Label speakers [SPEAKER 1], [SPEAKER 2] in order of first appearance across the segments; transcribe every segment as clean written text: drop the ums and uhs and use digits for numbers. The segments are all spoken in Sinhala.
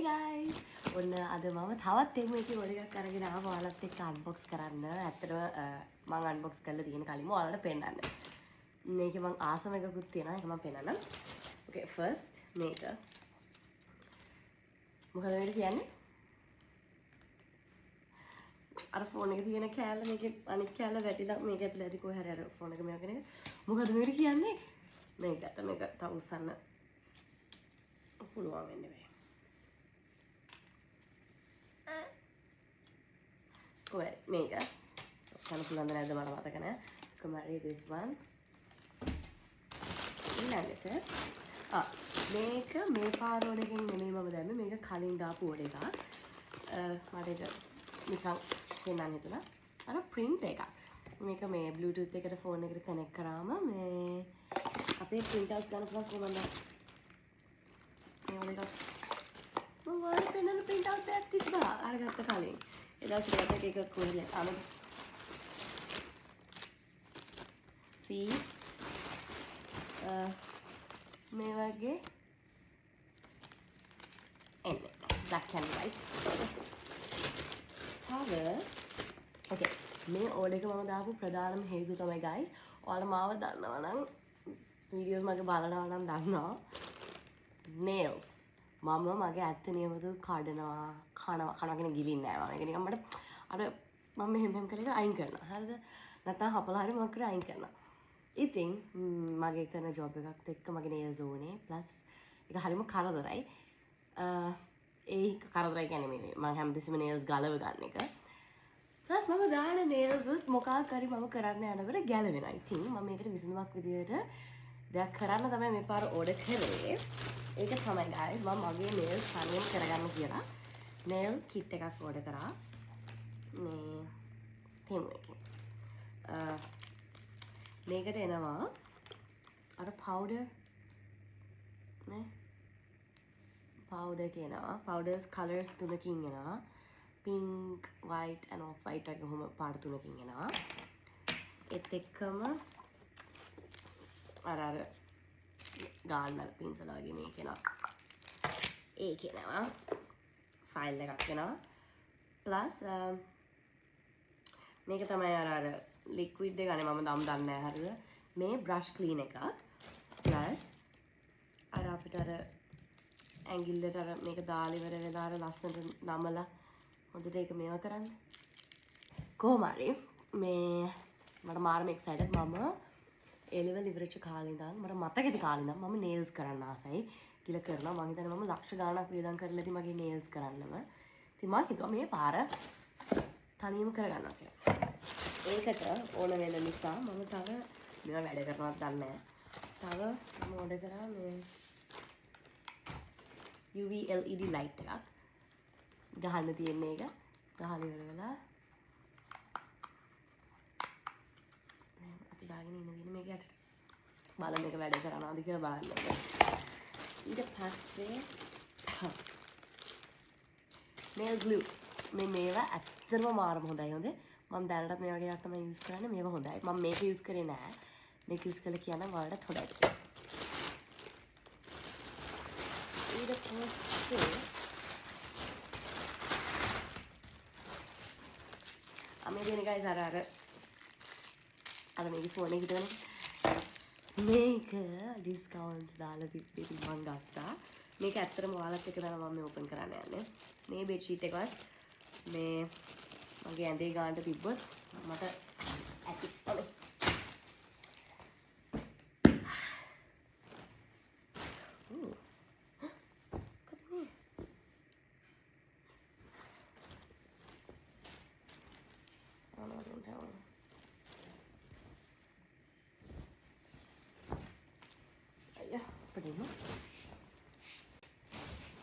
[SPEAKER 1] guys! ඔන්න අද මම තවත් එමු එකේ ඔඩ එකක් අරගෙන ආවා ඔයාලත් එක්ක අන්බොක්ස් කරන්න. ඇත්තටම මම අන්බොක්ස් කරලා තියෙන කලින්ම ඔයාලට පෙන්නන්න. මේකේ මම ආසම එකකුත් තියෙනවා. ඒක මම පෙන්නන්නම්. Okay, first මේක. මොකද මේක කියන්නේ? අර ෆෝන් එකේ තියෙන කෑල්ල මේකේ අනිත් කෑල්ල වැටිලා මේක ඇතුලේ ඇති කොහේ හරි අර ෆෝන් එක මේක නේ. මොකද මේක කියන්නේ? මේක තව උස්සන්න පුළුවන් වෙන්නේ මේ. Well, මේක ගන්න පුළුවන්ද නැද්ද මට මතක නැහැ. Come this one. ඊළඟට මේක මේ පාර වලකින් නෙමෙයි මම දැම්මේ. මේක කලින් දාපු ඕඩ එකක්. මට ඒක නිකන් පෙන්නන්න හිතුණා. අර print එකක්. මේක මේ Bluetooth එකට ෆෝන් එකට කනෙක්ට් කරාම මේ අපේ print house ගන්න පුළුවන් කොහොමද? මේ වල එකක් මම වල පෙන්නන print house එකක් තිබ්බා අරගත්ත කලින්. එදා ශ්‍රියාට එක කොහෙද අනේ see මේ වගේ එන්නේ black and white. Okay, මේ ඕඩර් එක මම දාපු ප්‍රධානම හේතුව තමයි guys. ඔයාලා මාව දන්නවා නම් වීඩියෝස් මගේ බලනවා නම් දන්නවා. nails. මම මගේ ඇත්ත නියමතු කඩනවා, කනවා කියන ගිලින්නේ නැහැ. මම ඒක නිකන් මට අර මම මෙහෙම කරලා අයින් කරනවා. හරිද? නැත්නම් හපලා හරි මොකක් කරලා අයින් කරනවා. ඉතින් මගේ කරන ජොබ් එකත් එක්ක මගේ nails ඕනේ. plus ඒක හරිම කරදරයි. ඒ කරදරයි කියන්නේ මේ මම හැමදෙස්සම nails ගලව ගන්න එක. plus මම දාන nails උත් මොකක් හරි මම කරන්න යනකොට ගැලවෙනවා. ඉතින් මම මේකට විසඳුමක් විදියට දෙයක් කරන්න තමයි මේ පාර ඕඩර් කරේ. ඒක තමයි guys මම මගේ nails තනියම කරගන්න කියලා nail kit එකක් ඕඩර් කරා. මේ තෙමු එකේ. මේකට එනවා අර powder නේ powder කියනවා. powders colors තුනකින් එනවා. pink, white and off white වගේ කොහොම පාට තුනකින් එනවා. ඒත් එක්කම අර ගාන්නල් පින්සල වගේ මේක එනවා. ඒක එනවා. ෆයිල් එකක් එනවා. plus මේක තමයි අර liquid එක අනේ මම දන්නේ නැහැ හරිද? මේ brush clean එකක්. plus අර අපිට අර ඇඟිල්ලට අර මේක දාලා ඉවර වෙලා අර ලස්සනට නමලා හොඳට ඒක මේවා කරන්න. කොහොම හරි මේ මට මාරම excited. මම A-level ඉවරච්ච කාලේ ඉඳන් මට මතක ඇති කාලේ ඉඳන් මම nails කරන්න ආසයි කියලා කරනවා. මම හිතන්නේ මම ලක්ෂ ගාණක් වේදම් කරලා ඇති මගේ nails කරන්නම. ඉතින් මම හිතුවා මේ පාර තනියම කරගන්නවා කියලා. ඒකට ඕන වෙන නිසා මම තව මේවා වැඩ කරනවත් දන්නේ නැහැ. තව මම ඕඩර් කරා මේ UV LED light එකක්. ගහන්න තියෙන්නේ ඒක. ගහලා ඉවර වෙලා අපි දාගෙන ඉන්න දින මේක යටට බලන්න මේක වැඩ කරනවාද කියලා බලන්න. ඊට පස්සේ nail glue. මේවා ඇත්තටම මාරම හොඳයි. හොඳේ මම දැනටත් මේ වගේ එකක් තමයි යූස් කරන්නේ. මේක හොඳයි. මම මේක යූස් කරේ නෑ. මේක යූස් කළා කියනනම් ඔයාලටත් හොඳයි. ඊට පස්සේ අමේදෙන guys අර මේක ෆෝන් එකේ හිටවනේ. මේක ඩිස්කවුන්ට්ස් දාලා තිබ්බේ මම ගත්තා. මේක ඇත්තටම ඔයාලත් එක්ක තමයි මම මේ ඕපන් කරන්න යන්නේ. මේ බෙඩ් ෂීට් එකවත් මේ මගේ ඇඳේ ගානට තිබ්බොත් මට ඇති.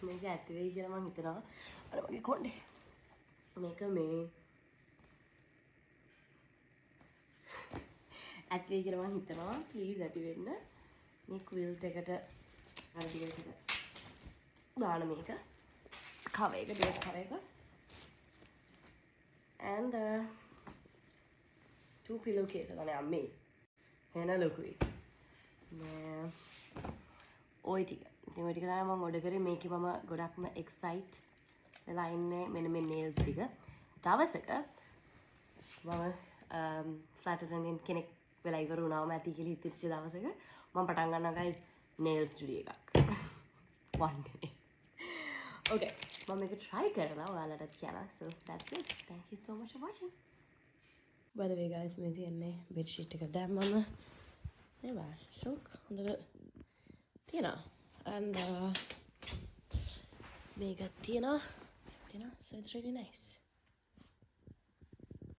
[SPEAKER 1] මේක ඇති වෙයි කියලා මම හිතනවා. අර මගේ කොණ්ඩේ. මේක මේ ඇති වෙයි කියලා මම හිතනවා. ප්ලීස් ඇති වෙන්න. මේ ක්විල්ට් එකට අර දිගට දාන මේක. cover එක දෙක cover එක. and two pillowcases අනේ අම්මේ. එන ලොකුයි. ඔය ටික ඉතින් ඔය ටික තමයි මම ඕඩර් කරේ. මේකේ මම ගොඩක්ම එක්සයිට් වෙලා ඉන්නේ මෙන්න මේ nails ටික. දවසක මම ෆ්ලැට් අටෙන්ඩන්ට් කෙනෙක් වෙලා ඉවර වුණාම ඇති කියලා හිතෙච්ච දවසක මම පටන් ගන්නවා guys nail studio එකක්. one day. Okay. මම මේක try කරලා ඔයාලටත් කියනවා. So that's it. Thank you so much for watching. By the way guys මේ තියන්නේ bed sheet එක දැම්මම නේද? ෂොක් හොඳට තියෙනවා. And මේක තියෙනවා. So it's really nice.